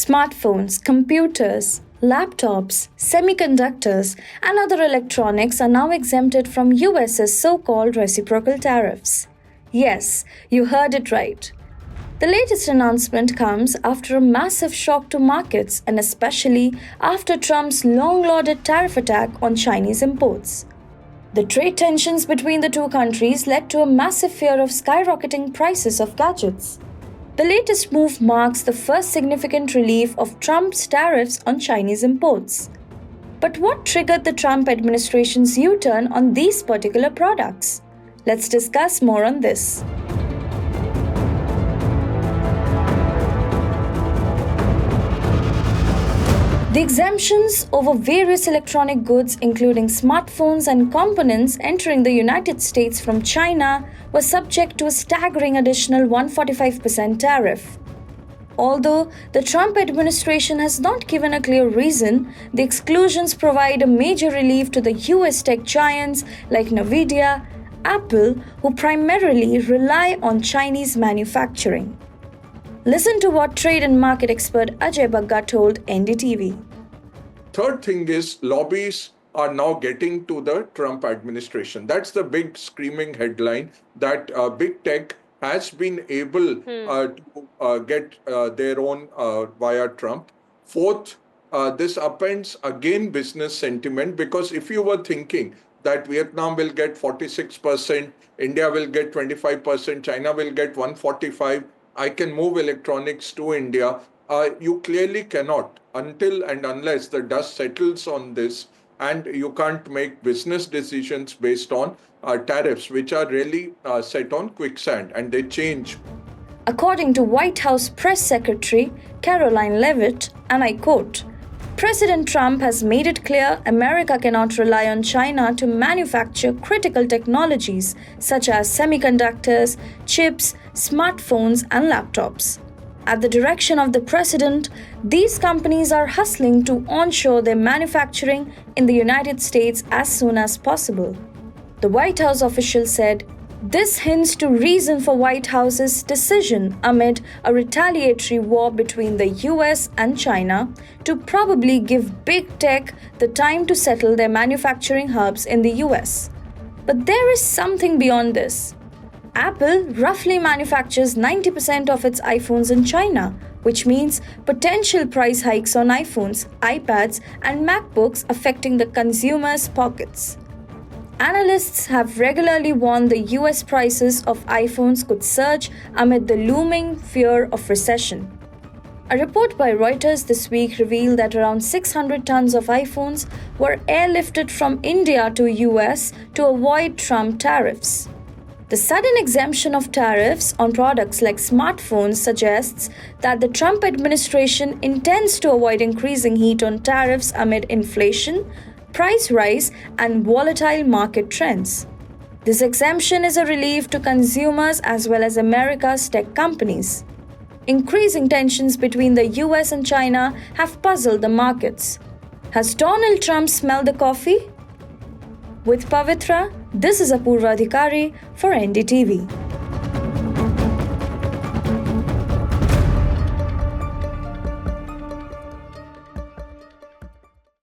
Smartphones, computers, laptops, semiconductors, and other electronics are now exempted from US's so-called reciprocal tariffs. Yes, you heard it right. The latest announcement comes after a massive shock to markets and especially after Trump's long-lauded tariff attack on Chinese imports. The trade tensions between the two countries led to a massive fear of skyrocketing prices of gadgets. The latest move marks the first significant relief of Trump's tariffs on Chinese imports. But what triggered the Trump administration's U-turn on these particular products? Let's discuss more on this. The exemptions over various electronic goods, including smartphones and components entering the United States from China, were subject to a staggering additional 145% tariff. Although the Trump administration has not given a clear reason, the exclusions provide a major relief to the US tech giants like Nvidia, Apple, who primarily rely on Chinese manufacturing. Listen to what trade and market expert Ajay Bagga told NDTV. Third thing is lobbies are now getting to the Trump administration. That's the big screaming headline that big tech has been able to get their own via Trump. Fourth, this upends again business sentiment, because if you were thinking that Vietnam will get 46%, India will get 25%, China will get 145%, I can move electronics to India. You clearly cannot until and unless the dust settles on this, and you can't make business decisions based on tariffs, which are really set on quicksand and they change. According to White House Press Secretary Caroline Leavitt, and I quote, President Trump has made it clear America cannot rely on China to manufacture critical technologies such as semiconductors, chips, smartphones, and laptops. At the direction of the president, these companies are hustling to onshore their manufacturing in the United States as soon as possible. The White House official said, this hints to reason for White House's decision amid a retaliatory war between the US and China to probably give big tech the time to settle their manufacturing hubs in the US. But there is something beyond this. Apple roughly manufactures 90% of its iPhones in China, which means potential price hikes on iPhones, iPads, and MacBooks affecting the consumers' pockets. Analysts have regularly warned the US prices of iPhones could surge amid the looming fear of recession. A report by Reuters this week revealed that around 600 tons of iPhones were airlifted from India to US to avoid Trump tariffs. The sudden exemption of tariffs on products like smartphones suggests that the Trump administration intends to avoid increasing heat on tariffs amid inflation, price rise, and volatile market trends. This exemption is a relief to consumers as well as America's tech companies. Increasing tensions between the US and China have puzzled the markets. Has Donald Trump smelled the coffee? With Pavitra, this is Apurva Adhikari for NDTV.